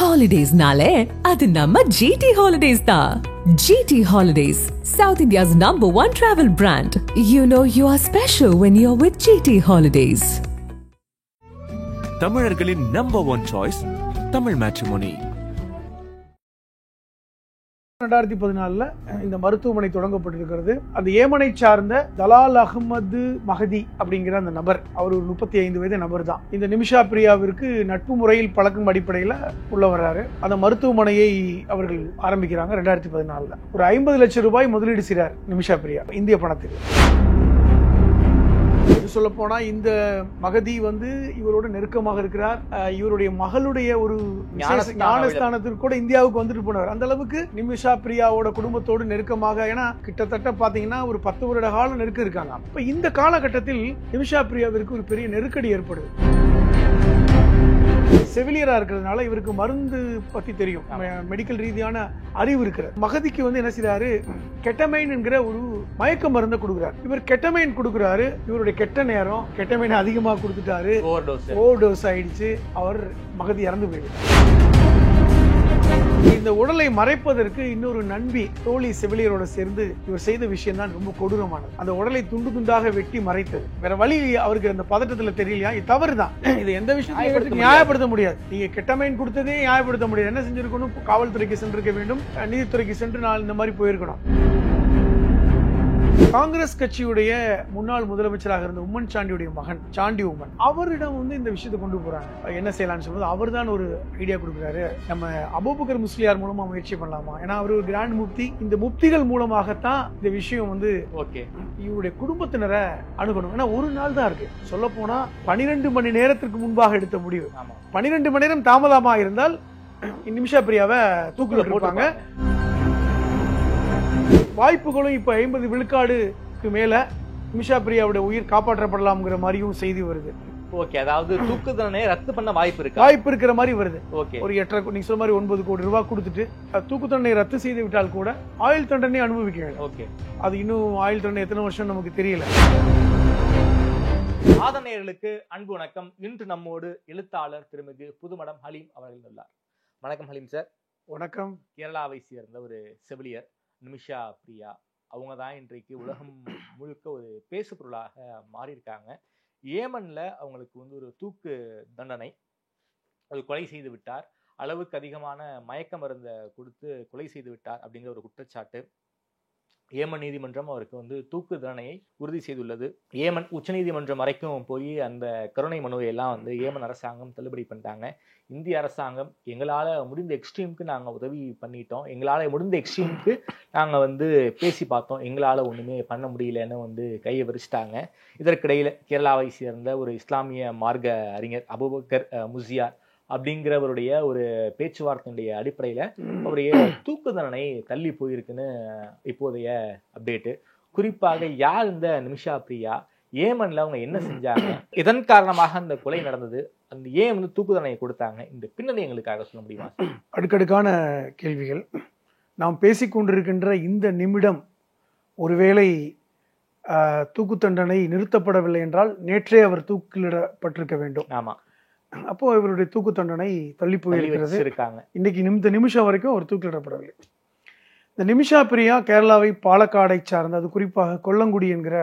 Holidays-nale, adu namma GT Holidays da. GT Holidays, South India's #1 travel brand. You know you are special when you're with GT Holidays. தமிழர்களின் #1 choice Tamil matrimony. 2014 இந்த மருத்துவமனை தொடங்கப்பட்டிருக்கிறது. அந்த ஏமனை சார்ந்த தலால் அகமது மஹதி அப்படிங்கிற அந்த நபர், அவர் ஒரு 35 வயது நபர் தான். இந்த நிமிஷா பிரியாவிற்கு நட்பு முறையில் பழக்கம் அடிப்படையில் உள்ள வர்றாரு. அந்த மருத்துவமனையை அவர்கள் ஆரம்பிக்கிறாங்க 2014. ஒரு 50 லட்சம் ரூபாய் முதலீடு செய்கிறார் நிமிஷா பிரியா, இந்திய பணத்தில். சொல்ல போனா இந்த மகதி இவரோட நெருக்கமாக இருக்கிறார். இவருடைய மகளுடைய ஒரு ஞானஸ்தானத்திற்கு கூட இந்தியாவுக்கு வந்துட்டு போனவர். அந்த அளவுக்கு நிமிஷா பிரியாவோட குடும்பத்தோடு நெருக்கமாக, ஏன்னா கிட்டத்தட்ட பாத்தீங்கன்னா ஒரு 10 வருட காலம் நெருக்க இருக்காங்க. இப்ப இந்த காலகட்டத்தில் நிமிஷா பிரியாவிற்கு ஒரு பெரிய நெருக்கடி ஏற்படுது. செவிலியரா இருக்கிறதுனால இவருக்கு மருந்து பத்தி தெரியும், மெடிக்கல் ரீதியான அறிவு இருக்கிற மகதிக்கு என்ன செய்யறாரு, கெட்டமைன் என்கிற ஒரு மயக்க மருந்தை கொடுக்குறாரு. இவர் கெட்டமைன் கொடுக்குறாரு. இவருடைய கெட்ட நேரம், கெட்டமைன் அதிகமா கொடுத்துட்டாரு, ஓவர் டோஸ் ஆயிடுச்சு. அவர் மகதி இறந்து போயிடுச்சு. இந்த உடலை மறைப்பதற்கு இன்னொரு நண்பி தோழி செவிலியரோட சேர்ந்து இவர் செய்த விஷயம் தான் ரொம்ப கொடூரமானது. அந்த உடலை துண்டு துண்டாக வெட்டி மறைத்தது. வேற வழி அவருக்கு அந்த பதட்டத்துல தெரியலையா, இது தவறுதான். இது எந்த விஷயத்தையும் நியாயப்படுத்த முடியாது. நீங்க கெட்டமைன் கொடுத்ததே நியாயப்படுத்த முடியாது. என்ன செஞ்சிருக்கணும், காவல்துறைக்கு சென்றிருக்க வேண்டும், நீதித்துறைக்கு சென்று நான் இந்த மாதிரி போயிருக்கணும். காங்கிரஸ் கட்சியுடைய முன்னாள் முதலமைச்சராக இருந்த உம்மன் சாண்டியுடைய மகன் சாண்டி உம்மன், அவரிடம் இந்த விஷயத்தை கொண்டு போறாங்க. என்ன செய்யலாம்னு சொல்லும்போது அவர் தான் ஒரு ஐடியா கொடுக்குறாரு, நம்ம அபூபக்கர் முஸ்லியார் மூலமா முயற்சி பண்ணலாமா, ஏன்னா அவர் ஒரு கிராண்ட் முப்தி, இந்த முப்திகள் மூலமாகத்தான் இந்த விஷயம் இவருடைய குடும்பத்தினரை அணுகணும். ஏன்னா ஒரு நாள் தான் இருக்கு. சொல்ல போனா 12 மணி நேரத்திற்கு முன்பாக எடுத்த முடிவு. 12 மணி நேரம் தாமதமாக இருந்தால் நிமிஷா பிரியாவை தூக்கில் போட்டாங்க. வாய்ப்புகளும் இப்ப 50 விழுக்காடுக்கு மேல நிமிஷா பிரியாவுடைய உயிர் காப்பாற்றப்படலாம்ங்கிற மாதிரியும் செய்தி வருது. ஓகே, அதாவது தூக்கு தண்டனை ரத்து பண்ண வாய்ப்பு இருக்கிற மாதிரி வருது. ஓகே, ஒரு 8 நீங்க சொல்ற மாதிரி 9 கோடி ரூபாய் கொடுத்துட்டு தூக்கு தண்டனை ரத்து செய்து விட்டால் கூட ஆயுள் தண்டனை அனுபவிக்க வேண்டும். ஓகே, அது இன்னும் ஆயுள் தண்டனை எத்தனை வருஷம் நமக்கு தெரியல. ஆதனையர்களுக்கு அன்பு வணக்கம். இன்று நம்மோடு எழுத்தாளர் திருமிகு புதுமடம் ஹலீம் அவர்கள் உள்ளார். வணக்கம் ஹலீம் சார். வணக்கம். கேரளாவை சேர்ந்த ஒரு செவிலியர் நிமிஷா பிரியா, அவங்க தான் இன்றைக்கு உலகம் முழுக்க ஒரு பேசு பொருளாக மாறியிருக்காங்க. ஏமன்ல அவங்களுக்கு ஒரு தூக்கு தண்டனை, அது கொலை செய்து விட்டார், அளவுக்கு அதிகமான மயக்க மருந்தை கொடுத்து கொலை செய்து விட்டார் அப்படிங்கிற ஒரு குற்றச்சாட்டு. ஏமன் நீதிமன்றம் அவருக்கு தூக்கு தண்டனையை உறுதி செய்துள்ளது. ஏமன் உச்சநீதிமன்றம் வரைக்கும் போய் அந்த கருணை மனுவை எல்லாம் ஏமன் அரசாங்கம் தள்ளுபடி பண்ணிட்டாங்க. இந்திய அரசாங்கம் எங்களால் முடிந்த எக்ஸ்ட்ரீமுக்கு நாங்கள் உதவி பண்ணிட்டோம், எங்களால் முடிந்த எக்ஸ்ட்ரீமுக்கு நாங்கள் பேசி பார்த்தோம், எங்களால் ஒன்றுமே பண்ண முடியலன்னு கையை விரிச்சிட்டாங்க. இதற்கிடையில் கேரளாவை சேர்ந்த ஒரு இஸ்லாமிய மார்க்க அறிஞர் அபூபக்கர் முஸ்லியார் அப்படிங்கிறவருடைய ஒரு பேச்சுவார்த்தையுடைய அடிப்படையில் அவருடைய தூக்கு தண்டனை தள்ளி போயிருக்குன்னு இப்போதைய அப்டேட்டு. குறிப்பாக யார் இந்த நிமிஷா பிரியா, ஏமன்ல அவங்க என்ன செஞ்சாங்க, இதன் காரணமாக அந்த கொலை நடந்தது, அந்த ஏன் தூக்கு தண்டனை கொடுத்தாங்க, இந்த பின்னணி எங்களுக்காக சொல்ல முடியுமா? அடுக்கடுக்கான கேள்விகள். நாம் பேசிக்கொண்டிருக்கின்ற இந்த நிமிடம் ஒருவேளை தூக்கு தண்டனை நிறுத்தப்படவில்லை என்றால் நேற்றே அவர் தூக்கிலிடப்பட்டிருக்க வேண்டும். ஆமா, அப்போ இவருடைய தூக்கு தண்டனை தள்ளி போயிருக்கிறது. இன்னைக்கு இந்த நிமிஷம் வரைக்கும் அவர் தூக்கிலிடப்படவில்லை. இந்த நிமிஷா பிரியா கேரளாவை பாலக்காடை சார்ந்த, அது குறிப்பாக கொல்லங்குடி என்கிற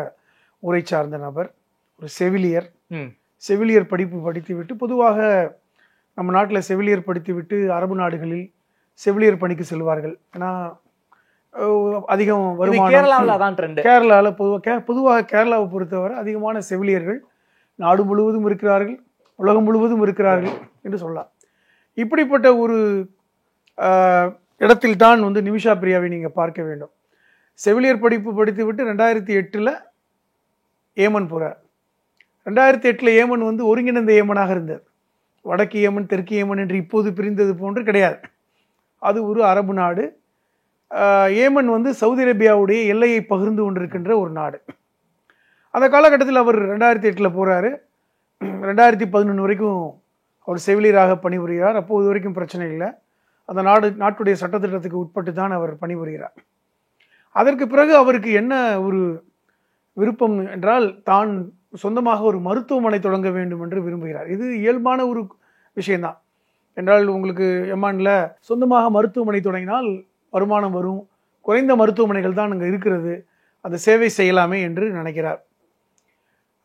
ஊரை சார்ந்த நபர், ஒரு செவிலியர் படிப்பு படித்துவிட்டு, பொதுவாக நம்ம நாட்டில் செவிலியர் படித்துவிட்டு அரபு நாடுகளில் செவிலியர் பணிக்கு செல்வார்கள். ஏன்னா அதிகம் வருமானம். கேரளாவில் பொதுவாக கேரளாவை பொறுத்தவரை அதிகமான செவிலியர்கள் நாடு முழுவதும் இருக்கிறார்கள், உலகம் முழுவதும் இருக்கிறார்கள் என்று சொல்லலாம். இப்படிப்பட்ட ஒரு இடத்தில் தான் நிமிஷா பிரியாவை நீங்கள் பார்க்க வேண்டும். செவிலியர் படிப்பு படித்துவிட்டு 2008 ஏமன் போகிறார். 2008 ஏமன் ஒருங்கிணைந்த ஏமனாக இருந்தது. வடக்கு ஏமன், தெற்கு ஏமன் என்று இப்போது பிரிந்தது போன்று கிடையாது. அது ஒரு அரபு நாடு. ஏமன் சவுதி அரேபியாவுடைய எல்லையை பகிர்ந்து கொண்டிருக்கின்ற ஒரு நாடு. அந்த காலகட்டத்தில் அவர் 2008 போகிறாரு. 2011 வரைக்கும் அவர் செவிலியராக பணிபுரிகிறார். அப்போது வரைக்கும் பிரச்சனை இல்லை. அந்த நாட்டுடைய சட்டத்திட்டத்துக்கு உட்பட்டு தான் அவர் பணிபுரிகிறார். அதற்கு பிறகு அவருக்கு என்ன ஒரு விருப்பம் என்றால், தான் சொந்தமாக ஒரு மருத்துவமனை தொடங்க வேண்டும் என்று விரும்புகிறார். இது இயல்பான ஒரு விஷயம்தான். என்றால் உங்களுக்கு எமானில் சொந்தமாக மருத்துவமனை தொடங்கினால் வருமானம் வரும், குறைந்த மருத்துவமனைகள் தான் அங்கே இருக்கிறது, அந்த சேவை செய்யலாமே என்று நினைக்கிறார்.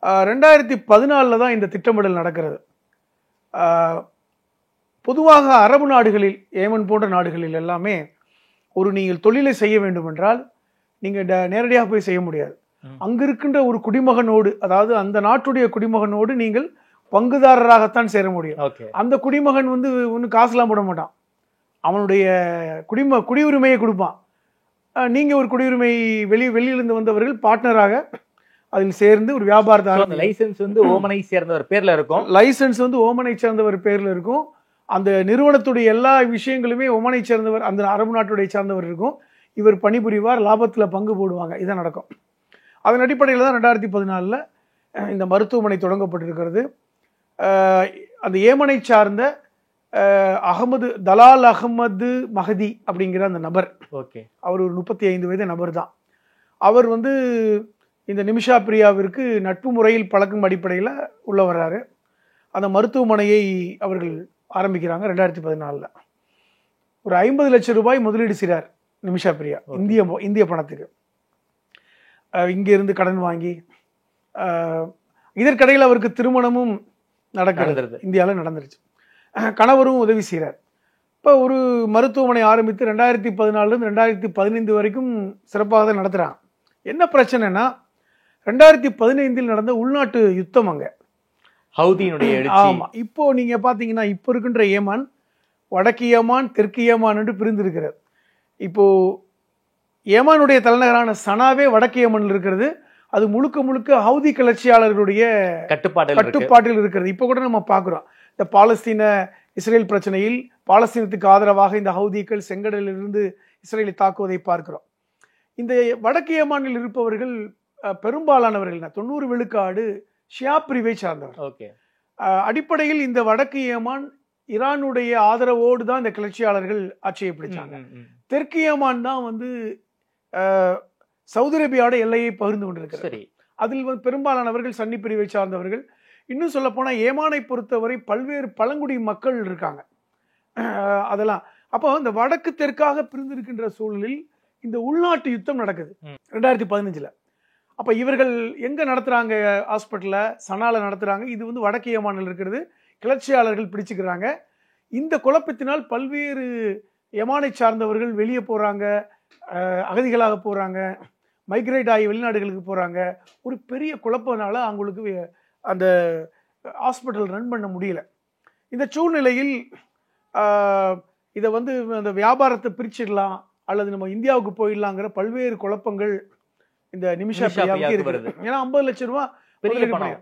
2014 தான் இந்த திட்டமிடல் நடக்கிறது. பொதுவாக அரபு நாடுகளில், ஏமன் போன்ற நாடுகளில் எல்லாமே நீங்கள் தொழிலை செய்ய வேண்டும் என்றால் நீங்கள் நேரடியாக போய் செய்ய முடியாது. அங்கு இருக்கின்ற ஒரு குடிமகனோடு, அதாவது அந்த நாட்டுடைய குடிமகனோடு நீங்கள் பங்குதாரராகத்தான் சேர முடியும். அந்த குடிமகன் ஒன்றும் காசுலாம் போட மாட்டான், அவனுடைய குடியுரிமையை கொடுப்பான். நீங்க ஒரு குடியுரிமை வெளியிலிருந்து வந்தவர்கள் பார்ட்னராக அதில் சேர்ந்து ஒரு வியாபாரத்தை, லைசன்ஸ் ஓமனை சேர்ந்தவர் பேர்ல இருக்கும், லைசன்ஸ் ஓமனை சேர்ந்தவர் பேர்ல இருக்கும். அந்த நிறுவனத்துடைய எல்லா விஷயங்களுமே ஓமனை சேர்ந்தவர், அந்த அரபு நாட்டுடைய சேர்ந்தவர் இருக்கும். இவர் பணிபுரிவார், லாபத்தில் பங்கு போடுவாங்க. இதான் நடக்கும். அதன் அடிப்படையில் தான் 2014 இந்த மருத்துவமனை தொடங்கப்பட்டிருக்கிறது. அந்த ஏமனை சார்ந்த தலால் அகமது மஹதி அப்படிங்கிற அந்த நபர், அவர் ஒரு 35 வயது நபர் தான். அவர் இந்த நிமிஷா பிரியாவிற்கு நட்பு முறையில் பழக்கும் அடிப்படையில் உள்ள வர்றாரு. அந்த மருத்துவமனையை அவர்கள் ஆரம்பிக்கிறாங்க 2014. ஒரு 50 லட்சம் ரூபாய் முதலீடு செய்கிறார் நிமிஷா பிரியா, இந்திய பணத்துக்கு. இங்கிருந்து கடன் வாங்கி, இதற்கிடையில் அவருக்கு திருமணமும் நடக்கிறது, இந்தியாவில் நடந்துருச்சு. கணவரும் உதவி செய்கிறார். இப்போ ஒரு மருத்துவமனை ஆரம்பித்து 2014 2015 வரைக்கும் சிறப்பாக தான் நடத்துகிறாங்க. என்ன பிரச்சனைனா 2015 நடந்த உள்நாட்டு யுத்தம் அங்கே ஹவுதியினுடைய. ஆமாம், இப்போ நீங்க பார்த்தீங்கன்னா இப்போ இருக்கின்ற ஏமான் வடக்கு ஏமான் தெற்கு ஏமான் என்று பிரிந்திருக்கிறது. இப்போ ஏமானுடைய தலைநகரான சனாவே வடக்கு ஏமனில் இருக்கிறது. அது முழுக்க முழுக்க ஹவுதி கிளர்ச்சியாளர்களுடைய கட்டுப்பாட்டில் இருக்கிறது. இப்போ கூட நம்ம பார்க்குறோம், இந்த பாலஸ்தீன இஸ்ரேல் பிரச்சனையில் பாலஸ்தீனத்துக்கு ஆதரவாக இந்த ஹவுதிகள் செங்கடலிலிருந்து இஸ்ரேலை தாக்குவதை பார்க்கிறோம். இந்த வடக்கு ஏமானில் இருப்பவர்கள் பெரும்பாலானவர்கள் 90 விழுக்காடு ஷியா பிரிவை சார்ந்தவர். அடிப்படையில் இந்த வடக்கு ஏமான் ஈரானுடைய ஆதரவோடு தான் இந்த கிளர்ச்சியாளர்கள் ஆட்சியை பிடிச்சாங்க. தெற்கு ஏமான் தான் சவுதி அரேபியாவோட எல்லையை பகிர்ந்து கொண்டிருக்கிறது. அதில் பெரும்பாலானவர்கள் சன்னி பிரிவை சார்ந்தவர்கள். இன்னும் சொல்ல போனா ஏமானை பொறுத்தவரை பல்வேறு பழங்குடி மக்கள் இருக்காங்க அதெல்லாம். அப்போ இந்த வடக்கு தெற்காக பிரிந்திருக்கின்ற சூழலில் இந்த உள்நாட்டு யுத்தம் நடக்குது 2015. அப்ப இவர்கள் எங்க நடத்துறாங்க? ஹாஸ்பிட்டல்ல சனால நடத்துறாங்க. இது வடக்கு ஏமானில் இருக்கிறது. கிளர்ச்சியாளர்கள் பிடிச்சுக்கிறாங்க. இந்த குழப்பத்தினால் பல்வேறு யமானை சார்ந்தவர்கள் வெளியே போறாங்க, அகதிகளாக போறாங்க, மைக்ரேட் ஆகி வெளிநாடுகளுக்கு போறாங்க. ஒரு பெரிய குழப்பனால அவங்களுக்கு அந்த ஹாஸ்பிட்டல் ரன் பண்ண முடியல. இந்த சூழ்நிலையில் இதை அந்த வியாபாரத்தை பிரிச்சிடலாம் அல்லது நம்ம இந்தியாவுக்கு போயிடலாங்கிற பல்வேறு குழப்பங்கள் இந்த நிமிஷா பிரியாவுக்கு இருக்கிறது. ஏன்னா 50 லட்சம் ரூபாய் பெரிய பணம்.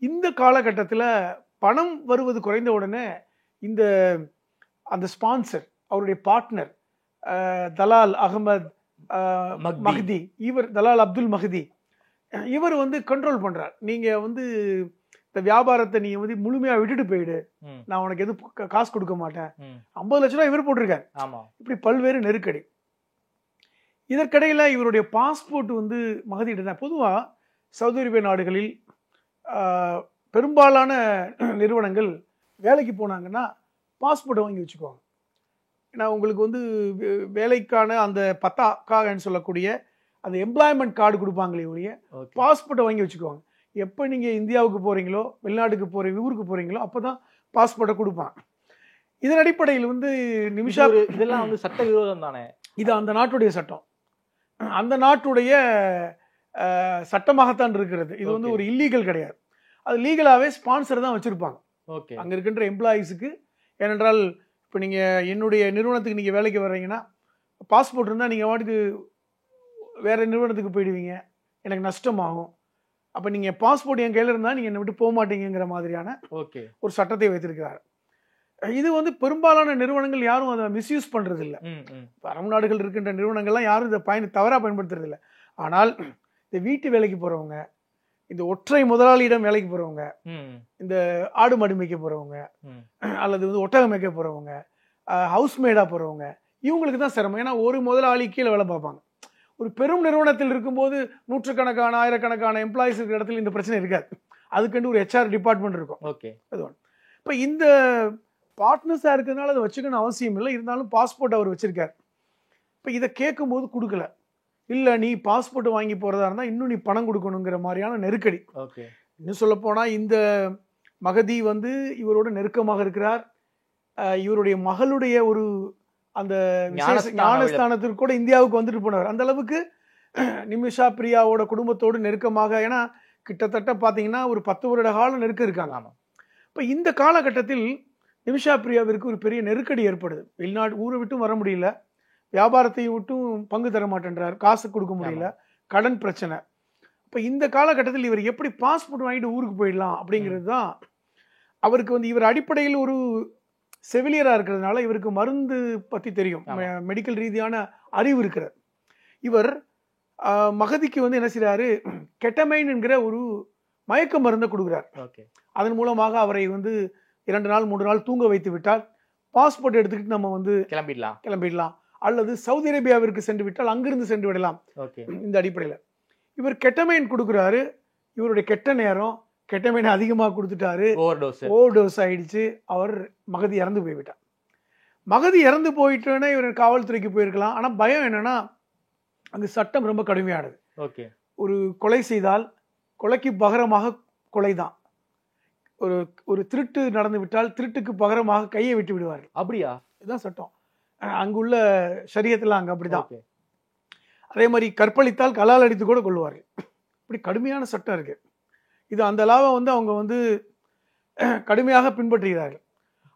இந்த காலகட்டத்தில் பணம் வருவது குறைந்த உடனே அந்த ஸ்பான்சர், அவருடைய பார்ட்னர் தலால் அகமது மஹதி, தலால் அப்துல் மஹதி, இவர் கண்ட்ரோல் பண்றார். நீங்க இந்த வியாபாரத்தை நீ முழுமையா விட்டுட்டு போயிடு, நான் உனக்கு எதுவும் காசு கொடுக்க மாட்டேன். 50 லட்சம் ரூபாய் இவர் போட்டிருக்காரு. இப்படி பல்வேறு நெருக்கடி. இதற்கிடையில இவருடைய பாஸ்போர்ட் மகதிட்டு தான். பொதுவா சவுதி அரேபிய நாடுகளில் பெரும்பாலான நிறுவனங்கள் வேலைக்கு போனாங்கன்னா பாஸ்போர்ட்டை வாங்கி வச்சுக்குவாங்க. ஏன்னா உங்களுக்கு வேலைக்கான அந்த பத்தாக்கான்னு சொல்லக்கூடிய அந்த எம்ப்ளாய்மெண்ட் கார்டு கொடுப்பாங்களே ஒழிய பாஸ்போர்ட்டை வாங்கி வச்சுக்குவாங்க. எப்போ நீங்கள் இந்தியாவுக்கு போகிறீங்களோ, வெளிநாட்டுக்கு ஊருக்கு போகிறீங்களோ அப்போ தான் பாஸ்போர்ட்டை கொடுப்பாங்க. இதன் அடிப்படையில் நிமிஷா இதெல்லாம் சட்ட விரோதம் தானே. இது அந்த நாட்டுடைய சட்டம், அந்த நாட்டுடைய சட்டமாகத்தான் இருக்கிறது. இது ஒரு இல்லீகல் கிடையாது. அது லீகலாகவே ஸ்பான்சர் தான் வச்சுருப்பாங்க அங்கே இருக்கின்ற எம்ப்ளாயீஸுக்கு. ஏனென்றால் இப்போ நீங்கள் என்னுடைய நிறுவனத்துக்கு நீங்கள் வேலைக்கு வர்றீங்கன்னா பாஸ்போர்ட் இருந்தால் நீங்கள் வாட்டுக்கு வேறு நிறுவனத்துக்கு போயிடுவீங்க, எனக்கு நஷ்டமாகும். அப்போ நீங்கள் பாஸ்போர்ட் என் கையில் இருந்தால் நீங்கள் என்னை விட்டு போக மாட்டீங்கிற மாதிரியான ஒரு சட்டத்தை வைத்திருக்கிறார். இது பெரும்பாலான நிறுவனங்கள் யாரும் அதை மிஸ்யூஸ் பண்ணுறது இல்லை. அரபு நாடுகள் இருக்கின்ற நிறுவனங்கள்லாம் யாரும் இதை தவறாக பயன்படுத்துறது இல்லை. ஆனால் இந்த வீட்டு வேலைக்கு போகிறவங்க, இந்த ஒற்றை முதலாளியிடம் வேலைக்கு போகிறவங்க, இந்த ஆடு மாடு மேய்க்க போகிறவங்க அல்லது ஒட்டகம் மேய்க்க போகிறவங்க, ஹவுஸ்மேடாக போகிறவங்க, இவங்களுக்கு தான் சிரமம். ஏன்னா ஒரு முதலாளி கீழே வேலை பார்ப்பாங்க. ஒரு பெரும் நிறுவனத்தில் இருக்கும்போது நூற்றுக்கணக்கான ஆயிரக்கணக்கான எம்ப்ளாயிஸ் இருக்கிற இடத்துல இந்த பிரச்சனை இருக்காது. அதுக்கண்டு ஒரு HR டிபார்ட்மெண்ட் இருக்கும். அது ஒன்று. இப்போ இந்த பார்ட்னர்ஸாக இருக்கிறதுனால அதை வச்சுக்கணும் அவசியம் இல்லை, இருந்தாலும் பாஸ்போர்ட் அவர் வச்சிருக்கார். இப்போ இதை கேட்கும்போது கொடுக்கல. இல்லை நீ பாஸ்போர்ட் வாங்கி போகிறதா இருந்தால் இன்னும் நீ பணம் கொடுக்கணுங்கிற மாதிரியான நெருக்கடி. ஓகே. இன்னும் சொல்லப்போனால் இந்த மகதி வந்து இவரோட நெருக்கமாக இருக்கிறார். இவருடைய மகளுடைய ஒரு அந்த ஞானஸ்தானத்திற்கு கூட இந்தியாவுக்கு வந்துட்டு போனவர். அந்த அளவுக்கு நிமிஷா பிரியாவோட குடும்பத்தோடு நெருக்கமாக, ஏன்னா கிட்டத்தட்ட பார்த்தீங்கன்னா ஒரு 10 வருட காலம் நெருக்கம் இருக்காங்க. ஆமாம். இப்போ இந்த காலகட்டத்தில் நிமிஷா பிரியாவிற்கு ஒரு பெரிய நெருக்கடி ஏற்படுது. வெளிநாடு ஊரை விட்டும் வர முடியல, வியாபாரத்தையும் விட்டும் பங்கு தர மாட்டேன்றார், காசு கொடுக்க முடியல, கடன் பிரச்சனை. இப்போ இந்த காலகட்டத்தில் இவர் எப்படி பாஸ்போர்ட் வாங்கிட்டு ஊருக்கு போயிடலாம் அப்படிங்கிறது தான் அவருக்கு வந்து. இவர் அடிப்படையில் ஒரு செவிலியராக இருக்கிறதுனால இவருக்கு மருந்து பற்றி தெரியும், மெடிக்கல் ரீதியான அறிவு இருக்கிறார். இவர் மகதிக்கு வந்து என்ன செய்யறாரு, கெட்டமைன் என்கிற ஒரு மயக்க மருந்தை கொடுக்குறார். அதன் மூலமாக அவரை வந்து 2 நாள் 3 நாள் தூங்க வைத்து விட்டால் பாஸ்போர்ட் எடுத்துக்கிட்டு நம்ம வந்து கிளம்பிடலாம், அல்லது சவுதி அரேபியாவிற்கு சென்று விட்டால் அங்கிருந்து சென்று விடலாம். இந்த அடிப்படையில் இவர் கெட்டமைன் கொடுக்குறாரு. இவருடைய கெட்ட நேரம், கெட்டமைன் அதிகமாக கொடுத்துட்டாரு, ஓவர் டோஸ் ஆயிடுச்சு. அவர் மகதி இறந்து போய்விட்டார். மகதி இறந்து போயிட்டோன்னே இவர் காவல்துறைக்கு போயிருக்கலாம். ஆனால் பயம் என்னன்னா, அங்கு சட்டம் ரொம்ப கடுமையானது. ஒரு கொலை செய்தால் கொலைக்கு பகரமாக கொலை தான். ஒரு திருட்டு நடந்து விட்டால் திருட்டுக்கு பகரமாக கையை விட்டு விடுவார்கள். அப்படியா? இதுதான் சட்டம். அங்குள்ள ஷரியத்தில் அங்கே அப்படிதான். அதே மாதிரி கற்பழித்தால் கலால் அடித்து கூட கொள்வார்கள். இப்படி கடுமையான சட்டம் இருக்கு. இது அந்த லாவை வந்து அவங்க வந்து கடுமையாக பின்பற்றுகிறார்கள்.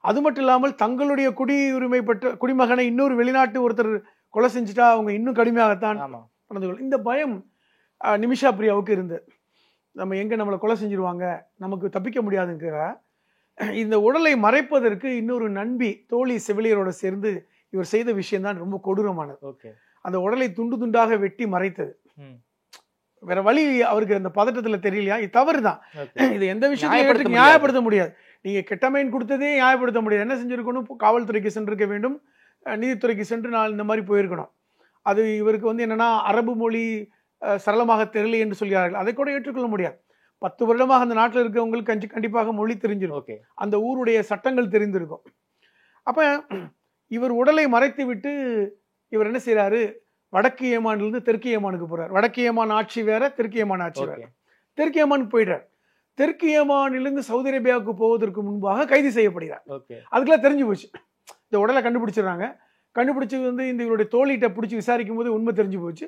அது மட்டும் இல்லாமல் தங்களுடைய குடியுரிமை பெற்ற குடிமகனை இன்னொரு வெளிநாட்டு ஒருத்தர் கொலை செஞ்சுட்டா அவங்க இன்னும் கடுமையாகத்தான் நடந்து கொள்ளும். இந்த பயம் நிமிஷா பிரியாவுக்கு இருந்தது. நம்ம எங்கே நம்மளை கொலை செஞ்சிருவாங்க, நமக்கு தப்பிக்க முடியாதுங்கிற இந்த உடலை மறைப்பதற்கு இன்னொரு நண்பி தோழி செவிலியரோட சேர்ந்து இவர் செய்த விஷயம் தான் ரொம்ப கொடூரமானது. அந்த உடலை துண்டு துண்டாக வெட்டி மறைத்தது. வேற வழி அவருக்கு அந்த பதட்டத்தில் தெரியலையா, இது தவறு தான். இது எந்த விஷயத்தையும் நியாயப்படுத்த முடியாது. நீங்க கெட்டமைன் கொடுத்ததே நியாயப்படுத்த முடியாது. என்ன செஞ்சிருக்கணும், காவல்துறைக்கு சென்றிருக்க வேண்டும், நீதித்துறைக்கு சென்று நான் இந்த மாதிரி போயிருக்கணும். அது இவருக்கு வந்து என்னன்னா அரபு மொழி சரளமாக தெரியல என்று சொல்கிறார்கள். அதை கூட ஏற்றுக்கொள்ள முடியாது. 10 வருடமாக அந்த நாட்டில் இருக்கவங்களுக்கு கண்டிப்பாக மொழி தெரிஞ்சிருக்கும், அந்த ஊருடைய சட்டங்கள் தெரிந்திருக்கும். அப்ப இவர் உடலை மறைத்து விட்டு இவர் என்ன செய்யறாரு, வடக்கு ஏமானிலிருந்து தெற்கு ஏமானுக்கு போறார். வடக்கு ஏமான் ஆட்சி வேற, தெற்கு ஏமான் ஆட்சி வேற. தெற்கு ஏமானுக்கு போயிட்டார். தெற்கு ஏமானிலிருந்து சவுதி அரேபியாவுக்கு போவதற்கு முன்பாக கைது செய்யப்படுகிறார். அதுக்கெல்லாம் தெரிஞ்சு போச்சு. இந்த உடலை கண்டுபிடிச்சிடறாங்க. கண்டுபிடிச்சி வந்து இந்த இவருடைய தோழிகிட்ட பிடிச்சி விசாரிக்கும் போது உண்மை தெரிஞ்சு போச்சு.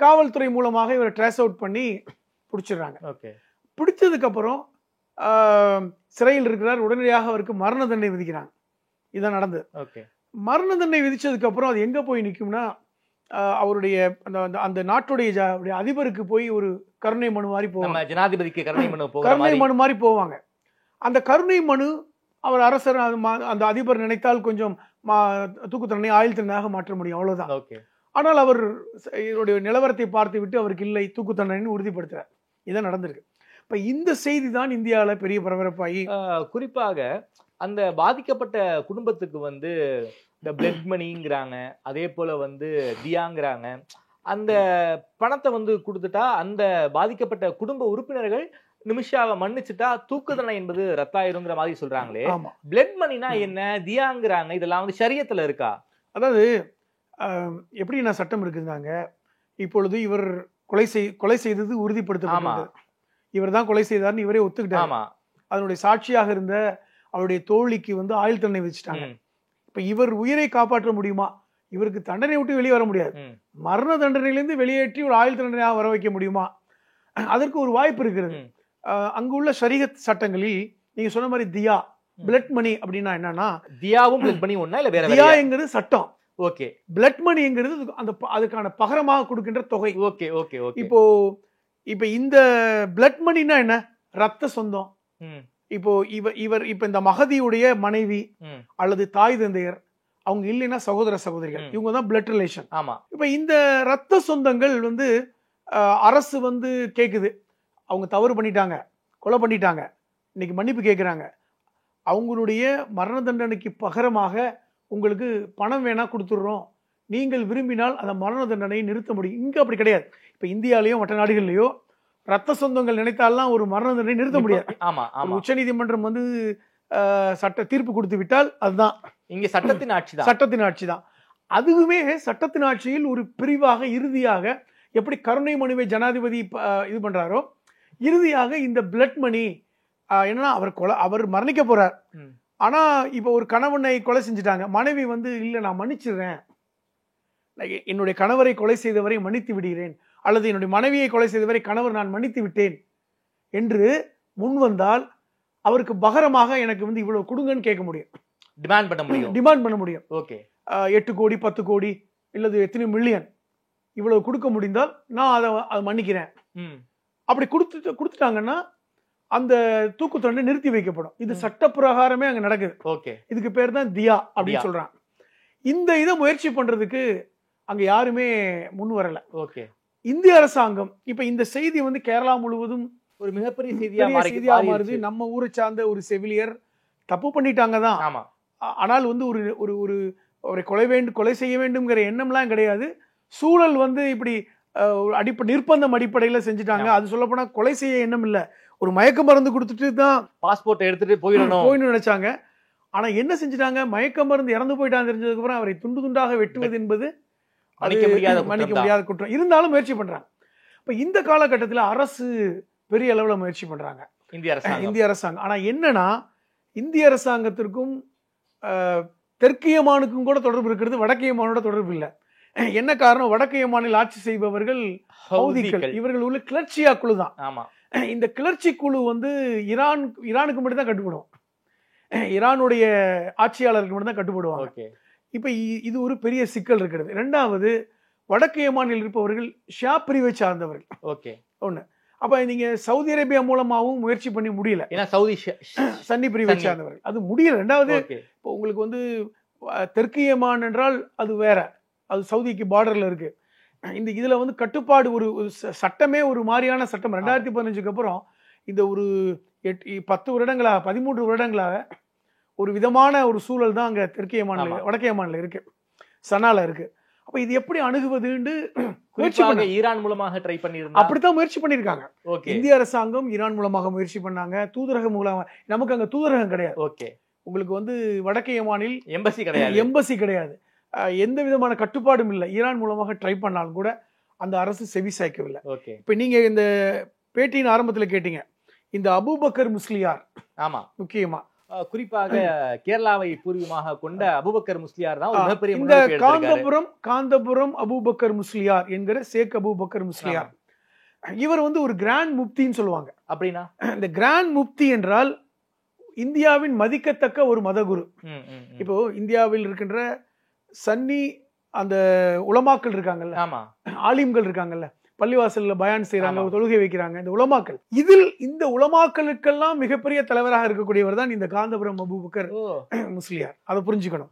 காவல்துறை மூலமாக இவரை ட்ரேஸ் அவுட் பண்ணி பிடிச்சிடுறாங்க. பிடிச்சதுக்கு அப்புறம் சிறையில் இருக்கிறார். உடனடியாக அவருக்கு மரண தண்டனை விதிக்கிறாங்க. இதான் நடந்தது. மரண தண்டனை விதிச்சதுக்கு அப்புறம் அது எங்க போய் நிற்கும்னா, அவருடைய அந்த நாட்டுடைய அதிபருக்கு போய் ஒரு கருணை மனு மாதிரி போவாங்க. ஜனாதிபதிக்கு கருணை மனு மாதிரி போவாங்க. அந்த கருணை மனு அவர் அரசர் அந்த அதிபர் நினைத்தால் கொஞ்சம் தூக்கு தண்டனை ஆயுள் தண்டனையாக மாற்ற முடியும், அவ்வளவுதான். ஆனால் அவர் இவருடைய நிலவரத்தை பார்த்து விட்டு அவருக்கு இல்லை தூக்கு தண்டனைன்னு உறுதிப்படுத்துறார். இதான் நடந்திருக்கு. இப்ப இந்த செய்தி தான் இந்தியாவில் பெரிய பரபரப்பாகி, குறிப்பாக அந்த பாதிக்கப்பட்ட குடும்பத்துக்கு வந்து இந்த பிளட் மணிங்கிறாங்க, அதே போல வந்து தியாங்கிறாங்க. அந்த பணத்தை வந்து கொடுத்துட்டா அந்த பாதிக்கப்பட்ட குடும்ப உறுப்பினர்கள் நிமிஷாவை மன்னிச்சுட்டா தூக்கு தண்டனை என்பது ரத்தாயிருங்கிற மாதிரி சொல்றாங்களே. பிளட் மணினா என்ன, தியாங்கிறாங்க, இதெல்லாம் வந்து ஷரியத்துல இருக்கா? அதாவது எப்படி நான் சட்டம் இருக்குதாங்க. இப்பொழுது இவர் கொலை செய்தது உறுதிப்படுத்தப்பட்டது. இவர் தான் கொலை செய்தார்னு இவரே ஒத்துக்கிட்டார். அதனுடைய சாட்சியாக இருந்த அவருடைய தோழிக்கு வந்து ஆயுள் தண்டனை விதிச்சிட்டாங்க. இப்ப இவர் உயிரை காப்பாற்ற முடியுமா? இவருக்கு தண்டனை விட்டு வெளியே வர முடியாது. மரண தண்டனையிலிருந்து வெளியேற்றி ஒரு ஆயுள் தண்டனையாக வர வைக்க முடியுமா? அதற்கு ஒரு வாய்ப்பு இருக்கிறது. அங்குள்ள ஷரீஅத் சட்டங்களில் நீங்க சொன்ன மாதிரி தியா, பிளட் மணி அப்படின்னா என்னன்னா, தியாவும் பிளட் மணி ஒண்ணா இல்ல வேற? தியாங்கிறது சட்டம். ஓகே. பிளட் மணிங்கிறது அதுக்கான பகரமாக கொடுக்கின்ற தொகை. Okay okay okay. இப்போ இந்த பிளட் மணினா என்ன, ரத்த சொந்தம். இப்போ இவர் இப்ப இந்த மகதியுடைய மனைவி அல்லது தாய் தந்தையர், அவங்க இல்லைன்னா சகோதர சகோதரிகள், இவங்க தான் பிளட் ரிலேஷன். ஆமா. இப்ப இந்த ரத்த சொந்தங்கள் வந்து அரசு வந்து கேக்குது, அவங்க தவறு பண்ணிட்டாங்க, கொலை பண்ணிட்டாங்க, இன்னைக்கு மன்னிப்பு கேட்கிறாங்க, அவங்களுடைய மரண தண்டனைக்கு பகரமாக உங்களுக்கு பணம் வேணா கொடுத்துடுறோம், நீங்கள் விரும்பினால் அந்த மரண தண்டனையை நிறுத்த முடியும். இங்க அப்படி கிடையாது. இப்ப இந்தியாலயோ மற்ற நாடுகள்லயோ ரத்த சொந்தங்கள் நினைத்தாலாம் ஒரு மரண தண்டனை நிறுத்த முடியாது. உச்ச நீதிமன்றம் வந்து சட்ட தீர்ப்பு கொடுத்து விட்டால் அதுதான் இங்க சட்டத்தின் ஆட்சி தான். சட்டத்தின் ஆட்சி தான். அதுவுமே சட்டத்தின் ஆட்சியில் ஒரு பிரிவாக இறுதியாக எப்படி கருணை மனுவை ஜனாதிபதி இது பண்றாரோ, இறுதியாக இந்த பிளட் மணி என்னன்னா அவர் மரணிக்க போறார். ஆனா இப்ப ஒரு கணவனை கொலை செஞ்சுட்டாங்க, மனைவி வந்து இல்ல நான் மன்னிச்சிடுறேன், என்னுடைய கணவரை கொலை செய்தவரை மன்னித்து விடுகிறேன், அல்லது என்னுடைய மனைவியை கொலை செய்தவரை கணவர் நான் மன்னித்து விட்டேன் என்று முன் வந்தால் அவருக்கு பகரமாக எனக்கு வந்து இவ்வளவு கொடுங்கன்னு கேட்க முடியும், டிமாண்ட் பண்ண முடியும். ஓகே, 8 கோடி 10 கோடி இல்லது எத்தனை மில்லியன் இவ்வளவு கொடுக்க முடிந்தால் நான் அதை மன்னிக்கிறேன். அப்படி கொடுத்துட்டாங்கன்னா அந்த தூக்கு தண்டனை நிறுத்தி வைக்கப்படும். இது சட்ட பிரகாரமே அங்க நடக்குது. ஓகே, இதுக்கு பேர் தான் தியா அப்படின்னு சொல்றாங்க. இந்த இதை முயற்சி பண்றதுக்கு அங்க யாருமே முன் வரல. ஓகே, இந்திய அரசாங்கம் இப்ப இந்த செய்தி வந்து கேரளா முழுவதும் ஒரு மிகப்பெரிய செய்தியா மாறுது. நம்ம ஊரை சார்ந்த ஒரு செவிலியர் தப்பு பண்ணிட்டாங்க தான். ஆமா, ஆனால் வந்து ஒரு ஒரு அவரை கொலை செய்ய வேண்டும்ங்கிற எண்ணம்லாம் கிடையாது. சூழல் வந்து இப்படி நிர்பந்தம் அடிப்படையில செஞ்சுட்டாங்க. அது சொல்ல போனா கொலை செய்ய எண்ணம் இல்ல, ஒரு மயக்க மருந்து கொடுத்துட்டு தான் பாஸ்போர்ட் எடுத்துட்டு போயிடணும் நினைச்சாங்க. ஆனா என்ன செஞ்சுட்டாங்க, மயக்க மருந்து இறந்து போயிட்டான்னு தெரிஞ்சதுக்கு அப்புறம் அவரை துண்டு துண்டாக வெட்டுவது என்பது மன்னிக்க முடியாத குற்றம். இருந்தாலும் முயற்சி பண்றாங்க. இப்ப இந்த காலகட்டத்தில் அரசு பெரிய அளவுல முயற்சி பண்றாங்க, இந்திய அரசாங்கம். ஆனா என்னன்னா, இந்திய அரசாங்கத்திற்கும் தெற்கு யமானுக்கும் கூட தொடர்பு இருக்கிறது, வடக்கு யமானோட தொடர்பு இல்லை. என்ன காரணம், வடக்கு யமானில் ஆட்சி செய்பவர்கள் ஹவுதிகள், இவர்கள் உள்ள கிளர்ச்சியா குழு தான். இந்த கிளர்ச்சி குழு வந்து ஈரானுக்கு மட்டும் தான் கட்டுப்படும், ஈரானுடைய ஆட்சியாளருக்கு மட்டும் தான் கட்டுப்படுவாங்க. இப்ப இது ஒரு பெரிய சிக்கல் இருக்கிறது. இரண்டாவது, வடக்கு யமானில் இருப்பவர்கள் ஷியா பிரிவை சார்ந்தவர்கள். ஓகே, ஒண்ணு. அப்ப நீங்க சவுதி அரேபியா மூலமாவும் முயற்சி பண்ணி முடியல, ஏன்னா சவுதி சன்னி பிரிவை சார்ந்தவர்கள், அது முடியல. ரெண்டாவது, இப்போ உங்களுக்கு வந்து தெற்கு யமான் என்றால் அது வேற, அது சவுதிக்கு பார்டர்ல இருக்கு. இதுல வந்து கட்டுப்பாடு ஒரு சட்டமே ஒரு மாதிரியான சட்டம். 2015 அப்புறம் இந்த ஒரு 10 வருடங்களாக 13 வருடங்களாக ஒரு விதமான ஒரு சூழல் தான் அங்க தெற்கு யமான்ல வடக்கு யமான்ல இருக்கு, சனால இருக்கு. அப்ப இது எப்படி அணுகுவதுன்னு ஈரான் மூலமாக ட்ரை பண்ணிருந்தாங்க, அப்படித்தான் முயற்சி பண்ணிருக்காங்க. இந்திய அரசாங்கம் ஈரான் மூலமாக முயற்சி பண்ணாங்க, தூதரகம் மூலமாக. நமக்கு அங்க தூதரகம் கிடையாது. ஓகே, உங்களுக்கு வந்து வடக்கு யமானில் எம்பசி கிடையாது, எந்த விதமான கட்டுப்பாடும் இல்லை. ஈரான் மூலமாக ட்ரை பண்ணாலும் கூட அந்த அரசு செவி சாய்க்கவில்லை. இப்ப நீங்க இந்த பேட்டியின் ஆரம்பத்துல கேட்டீங்க, இந்த அபூபக்கர் முஸ்லியார், ஆமா, முக்கியமா குறிப்பாக கேரளாவை பூர்வீகமாக கொண்ட அபூபக்கர் முஸ்லியார் தான் ஒரு மிகப்பெரிய காந்தபுரம் அபூபக்கர் முஸ்லியார் என்கிற ஷேக் அபூபக்கர் முஸ்லியார். இவர் வந்து ஒரு கிராண்ட் முப்தின்னு சொல்லுவாங்க. அப்படின்னா இந்த கிராண்ட் முப்தி என்றால் இந்தியாவின் மதிக்கத்தக்க ஒரு மதகுரு. இப்போ இந்தியாவில் இருக்கின்ற சன்னி அந்த உலமாக்கள் இருக்காங்கல்ல, ஆலிம்கள் இருக்காங்கல்ல, பள்ளிவாசல்ல பயான் செய்யறாங்க, தொழுகை வைக்கிறாங்க, இந்த உலமாக்கள். இதில் இந்த உலமாக்களுக்கெல்லாம் மிகப்பெரிய தலைவராக இருக்கக்கூடியவர் தான் இந்த காந்தபுரம் அபூபக்கர் முஸ்லியார். அதை புரிஞ்சுக்கணும்.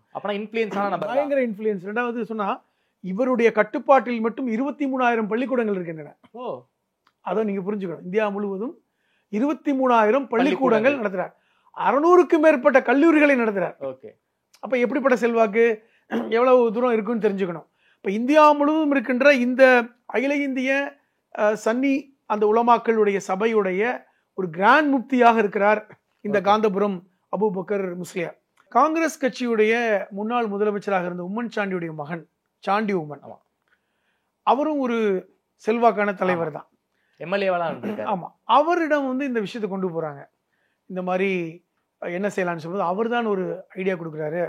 பயங்கர இன்ஃபுளுயன்ஸ். ரெண்டாவது சொன்னா, இவருடைய கட்டுப்பாட்டில் மட்டும் 23,000 பள்ளிக்கூடங்கள் இருக்கின்றன. அதை நீங்க புரிஞ்சுக்கணும். இந்தியா முழுவதும் 23,000 பள்ளிக்கூடங்கள் நடத்துறார், 600க்கும் மேற்பட்ட கல்லூரிகளை நடத்துறார். அப்ப எப்படிப்பட்ட செல்வாக்கு, எவ்வளவு தூரம் இருக்குன்னு தெரிஞ்சுக்கணும். இப்ப இந்தியா முழுவதும் இருக்கின்ற இந்த அகில இந்திய சன்னி அந்த உலமாக்களுடைய சபையுடைய ஒரு கிராண்ட் முப்தியாக இருக்கிறார் இந்த காந்தபுரம் அபூபக்கர் முஸ்லியார். காங்கிரஸ் கட்சியுடைய முன்னாள் முதலமைச்சராக இருந்த உம்மன் சாண்டியுடைய மகன் சாண்டி உம்மன், அவரும் ஒரு செல்வாக்கான தலைவர் தான், ஆமா. அவரிடம் வந்து இந்த விஷயத்தை கொண்டு போறாங்க. இந்த மாதிரி என்ன செய்யலாம்னு சொல்றது, அவர் தான் ஒரு ஐடியா கொடுக்குறாரு,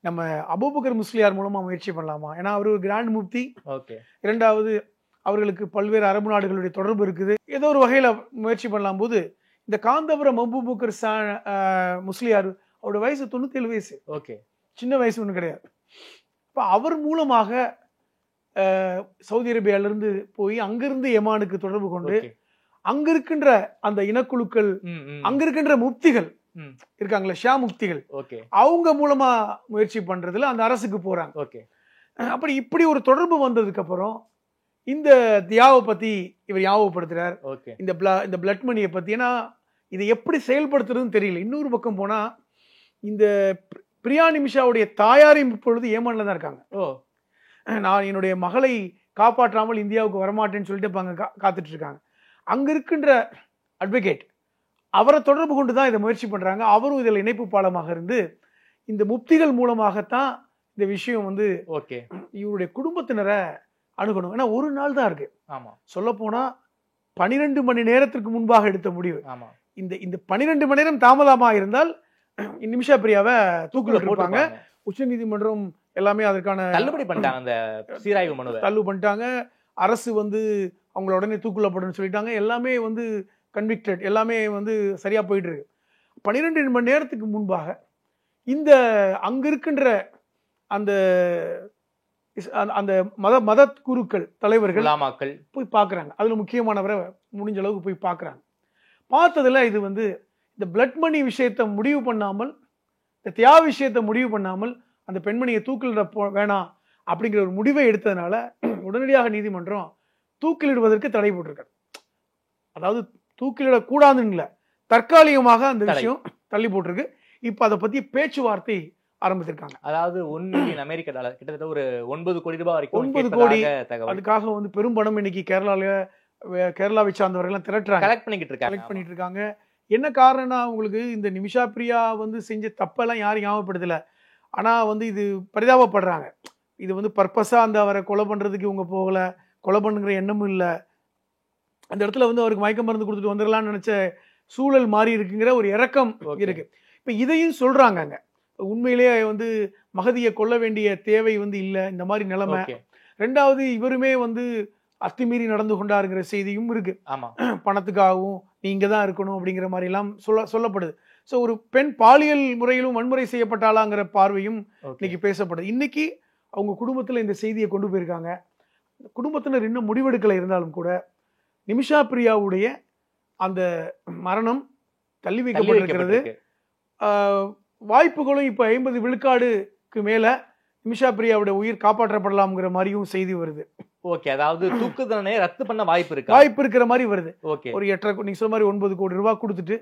நம்ம அபூபக்கர் முஸ்லியார் மூலமா முயற்சி பண்ணலாமா, ஏன்னா அவர் ஒரு கிராண்ட் முப்தி. இரண்டாவது, அவர்களுக்கு பல்வேறு அரபு நாடுகளுடைய தொடர்பு இருக்குது, ஏதோ ஒரு வகையில முயற்சி பண்ணலாம். போது இந்த காந்தபுரம் அபூபக்கர் முஸ்லியார், அவரோட வயசு 97 வயசு, சின்ன வயசு ஒண்ணு கிடையாது. இப்ப அவர் மூலமாக சவுதி அரேபியால இருந்து போய் அங்கிருந்து யமானுக்கு தொடர்பு கொண்டு அங்க இருக்கின்ற அந்த இனக்குழுக்கள், அங்க இருக்கின்ற முப்திகள் இருக்காங்களா, ஷியா முப்திகள், அவங்க மூலமா முயற்சி பண்றதுல அந்த அரசுக்கு போறாங்க. அப்படி இப்படி ஒரு தொடர்பு வந்ததுக்கு அப்புறம் இந்த தியாவை பத்தி இவர் ஞாபகப்படுத்துறார், இந்த பிளட் மணியை பத்தி. ஏன்னா இதை எப்படி செயல்படுத்துறதுன்னு தெரியல. இன்னொரு பக்கம் போனா இந்த பிரியா நிமிஷாவுடைய தாயாரையும் இப்பொழுது ஏமான்ல தான் இருக்காங்க. நான் என்னுடைய மகளை காப்பாற்றாமல் இந்தியாவுக்கு வரமாட்டேன்னு சொல்லிட்டு இப்ப அங்க காத்துட்டு இருக்காங்க. அங்க இருக்கின்ற அட்வொகேட் அவரை தொடர்பு கொண்டு தான் இதை முயற்சி பண்றாங்க. அவரும் இதில் இணைப்பு பாலமாக இருந்து இந்த முப்திகள் மூலமாகத்தான் இந்த விஷயம் வந்து ஓகே இவருடைய குடும்பத்தினரை அணுகணும். ஏன்னா ஒரு நாள் தான் இருக்கு. ஆமா சொல்ல போனா 12 மணி நேரத்திற்கு முன்பாக எடுத்த முடிவு. ஆமா இந்த 12 மணி நேரம் தாமதமா இருந்தால் நிமிஷா பிரியாவை தூக்கில் போட்டிருப்பாங்க. உச்ச நீதிமன்றம் எல்லாமே அதற்கான தள்ளுபடி பண்ணிட்டாங்க, அந்த சீராய்வு மனுவை தள்ளு பண்ணிட்டாங்க. அரசு வந்து அவங்கள உடனே தூக்குல போடணும்னு சொல்லிட்டாங்க. எல்லாமே வந்து கன்விக்டட், எல்லாமே வந்து சரியா போயிட்டு இருக்கு. 12 மணி நேரத்துக்கு முன்பாக இந்த அங்க இருக்கின்ற அந்த அந்த மத குருக்கள் தலைவர்கள் போய் பார்க்குறாங்க. அதுல முக்கியமானவரை முடிஞ்ச அளவுக்கு போய் பார்க்குறாங்க. பார்த்ததுல இது வந்து இந்த பிளட் மணி விஷயத்தை முடிவு பண்ணாமல், இந்த தியா விஷயத்தை முடிவு பண்ணாமல் அந்த பெண்மணியை தூக்கிலிட வேணாம் அப்படிங்கிற ஒரு முடிவை எடுத்ததுனால உடனடியாக நீதிமன்றம் தூக்கிலிடுவதற்கு தடை போட்டிருக்காரு. அதாவது தூக்கிலிடக்கூடாதுன்னு இல்லை, தற்காலிகமாக அந்த விஷயம் தள்ளி போட்டிருக்கு. இப்ப அதை பத்தி பேச்சுவார்த்தை ஆரம்பிச்சிருக்காங்க. அதாவது $1 மில்லியன் அமெரிக்க டாலர், கிட்டத்தட்ட ஒரு 9 கோடி ரூபாய் வரைக்கும் 9 கோடி. அதுக்காக வந்து பெரும் பணம் இன்னைக்கு கேரளாவை சார்ந்தவர்கள் திரட்டுறாங்க, கலெக்ட் பண்ணிட்டு இருக்காங்க. என்ன காரணம்னா, உங்களுக்கு இந்த நிமிஷா பிரியா வந்து செஞ்ச தப்பெல்லாம் யாரும் ஞாபகப்படுத்தல. ஆனா வந்து இது பரிதாபப்படுறாங்க. இது வந்து பர்பஸா அந்த அவரை கொலை பண்றதுக்கு இவங்க போகல, கொலை பண்ணுங்கிற எண்ணமும் இல்லை. அந்த இடத்துல வந்து அவருக்கு மயக்க மருந்து கொடுத்துட்டு வந்துடலாம்னு நினைச்ச சூழல் மாறி இருக்குங்கிற ஒரு இரக்கம் இருக்கு. இப்ப இதையும் சொல்றாங்க. அங்க உண்மையிலேயே வந்து மகதியை கொல்ல வேண்டிய தேவை வந்து இல்லை, இந்த மாதிரி நிலைமை. ரெண்டாவது, இவருமே வந்து அத்துமீறி நடந்து கொண்டாருங்கிற செய்தியும் இருக்கு. பணத்துக்காகவும் நீங்க தான் இருக்கணும் அப்படிங்கிற மாதிரி எல்லாம் சொல்லப்படுது. ஸோ ஒரு பெண் பாலியல் முறையிலும் வன்முறை செய்யப்பட்டாளாங்கிற பார்வையும் இன்னைக்கு பேசப்படுது. இன்னைக்கு அவங்க குடும்பத்துல இந்த செய்தியை கொண்டு போயிருக்காங்க. குடும்பத்தினர் இன்னும் முடிவெடுக்கல இருந்தாலும் கூட நிமிஷா பிரியாவுடைய அந்த மரணம் தள்ளி வைக்கப்பட்டிருக்கிறது. வாய்ப்புகளும் இப்ப 50 விழுக்காடுக்கு மேல நிமிஷா பிரியாவுடைய உயிர் காப்பாற்றப்படலாம்ங்கிற மாதிரியும் செய்தி வருது. ஓகே, அதாவது தூக்கு தண்டனை ரத்து பண்ண வாய்ப்பு இருக்கிற மாதிரி வருது. ஒரு 8.5 நீங்க சொன்ன மாதிரி 9 கோடி ரூபாய் கொடுத்துட்டு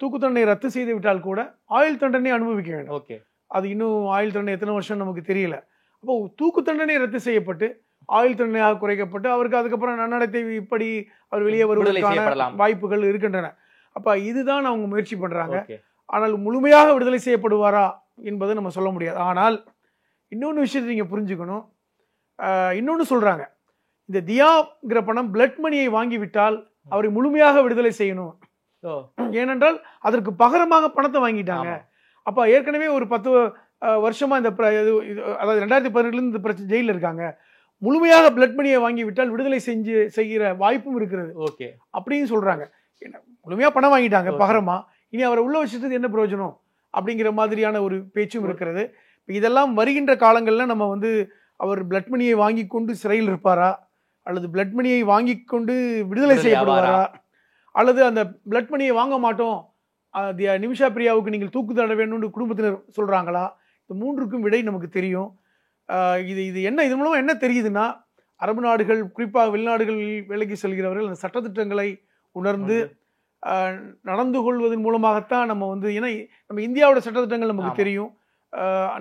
தூக்கு தண்டனை ரத்து செய்து விட்டால் கூட ஆயுள் தண்டனை அனுபவிக்க வேண்டும். ஓகே, அது இன்னும் ஆயுள் தண்டனை எத்தனை வருஷம் நமக்கு தெரியல. அப்போ தூக்கு தண்டனை ரத்து செய்யப்பட்டு ஆயுள் தண்டனையாக குறைக்கப்பட்டு அவருக்கு அதுக்கப்புறம் நன்னடத்தை இப்படி அவர் வெளியே வருவதற்கான வாய்ப்புகள் இருக்கின்றன. அப்ப இதுதான் அவங்க முயற்சி பண்றாங்க. ஆனால் முழுமையாக விடுதலை செய்யப்படுவாரா என்பதை நம்ம சொல்ல முடியாது. ஆனால் இன்னொன்று விஷயத்தை நீங்க புரிஞ்சுக்கணும். இன்னொன்னு சொல்றாங்க, இந்த தியாங்கிற பணம் பிளட் மணியை வாங்கிவிட்டால் அவரை முழுமையாக விடுதலை செய்யணும். ஏனென்றால் அதற்கு பகரமாக பணத்தை வாங்கிட்டாங்க. அப்ப ஏற்கனவே ஒரு 10 வருஷமா இந்த அதாவது 2018 இந்த பிரச்சனை ஜெயில இருக்காங்க. முழுமையாக பிளட் மணியை வாங்கிவிட்டால் விடுதலை செய்கிற வாய்ப்பும் இருக்கிறது அப்படின்னு சொல்றாங்க. முழுமையா பணம் வாங்கிட்டாங்க பகரமா, இனி அவரை உள்ள வச்சுட்டு என்ன பிரயோஜனம் அப்படிங்கிற மாதிரியான ஒரு பேச்சும் இருக்கிறது. இதெல்லாம் வருகின்ற காலங்கள்ல நம்ம வந்து அவர் பிளட் மணியை வாங்கி கொண்டு சிறையில் இருப்பாரா, அல்லது பிளட் மணியை வாங்கி கொண்டு விடுதலை செய்யப்படுவாரா, அல்லது அந்த பிளட் மணியை வாங்க மாட்டோம் நிமிஷா பிரியாவுக்கு நீங்கள் தூக்கு தண்டனை வேணும்னு குடும்பத்தினர் சொல்றாங்களா, இந்த மூன்றுக்கும் விடை நமக்கு தெரியும். இது என்ன, இது மூலமா என்ன தெரியுதுன்னா, அரபு நாடுகள் குறிப்பாக வெளிநாடுகளில் வேலைக்கு செல்கிறவர்கள் அந்த சட்டத்திட்டங்களை உணர்ந்து நடந்து கொள்வதன் மூலமாகத்தான் நம்ம வந்து, ஏன்னா நம்ம இந்தியாவோட சட்டத்திட்டங்கள் நமக்கு தெரியும்,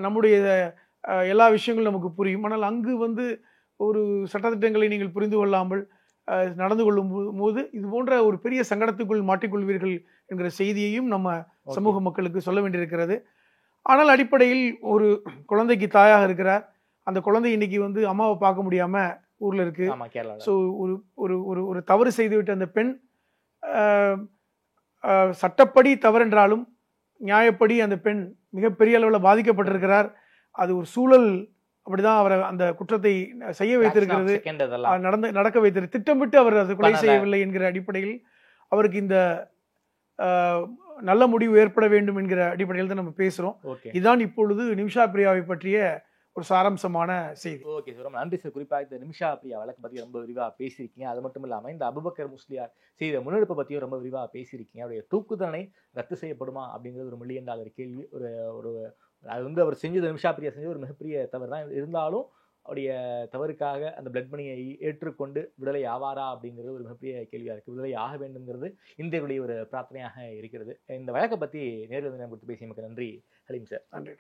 நம்முடைய எல்லா விஷயங்களும் நமக்கு புரியும். ஆனால் அங்கு வந்து ஒரு சட்டத்திட்டங்களை நீங்கள் புரிந்து கொள்ளாமல் நடந்து கொள்ளும் போது இது போன்ற ஒரு பெரிய சங்கடத்துக்குள் மாட்டிக்கொள்வீர்கள் என்கிற செய்தியையும் நம்ம சமூக மக்களுக்கு சொல்ல வேண்டியிருக்கிறது. ஆனால் அடிப்படையில் ஒரு குழந்தைக்கு தாயாக இருக்கிறார். அந்த குழந்தை இன்னைக்கு வந்து அம்மாவை பார்க்க முடியாம ஊர்ல இருக்கு. ஸோ ஒரு ஒரு ஒரு ஒரு தவறு செய்துவிட்ட அந்த பெண் சட்டப்படி தவறென்றாலும் நியாயப்படி அந்த பெண் மிகப்பெரிய அளவில் பாதிக்கப்பட்டிருக்கிறார். அது ஒரு சூழல் அப்படிதான் அவரை அந்த குற்றத்தை செய்ய வைத்திருக்கிறது, நடக்க வைத்திருக்கு. திட்டமிட்டு அவர் அதை கொலை செய்யவில்லை என்கிற அடிப்படையில் அவருக்கு இந்த நல்ல முடிவு ஏற்பட வேண்டும் என்கிற அடிப்படையில் தான் நம்ம பேசுறோம். இதுதான் இப்பொழுது நிமிஷா பிரியாவை பற்றிய ஒரு சாராம்சமான செய்தி. ஓகே சார், ரொம்ப நன்றி சார். குறிப்பாக இந்த நிமிஷா பிரியா வழக்கு பற்றி ரொம்ப விரிவாக பேசியிருக்கீங்க. அது மட்டும் இல்லாமல் இந்த அபுபக்கர் முஸ்லியார் செய்த முன்னெடுப்பை பற்றியும் ரொம்ப விரிவாக பேசியிருக்கீங்க. அவருடைய தூக்கு தண்டனை ரத்து செய்யப்படுமா அப்படிங்கிறது ஒரு $1 மில்லியன் கேள்வி. ஒரு அது வந்து அவர் செஞ்சது, நிமிஷா பிரியா செஞ்சது ஒரு மிகப்பெரிய தவறு தான். இருந்தாலும் அவருடைய தவறுக்காக அந்த பிளட் மணியை ஏற்றுக்கொண்டு விடுதலை ஆவாரா அப்படிங்கிறது ஒரு மிகப்பெரிய கேள்வியாக இருக்குது. விடுதலை ஆக வேண்டும்ங்கிறது இந்தியர்களுடைய ஒரு பிரார்த்தனையாக இருக்கிறது. இந்த வழக்கை பற்றி நேரில் கொடுத்து பேசிய நமக்கு நன்றி ஹலீம் சார். நன்றி.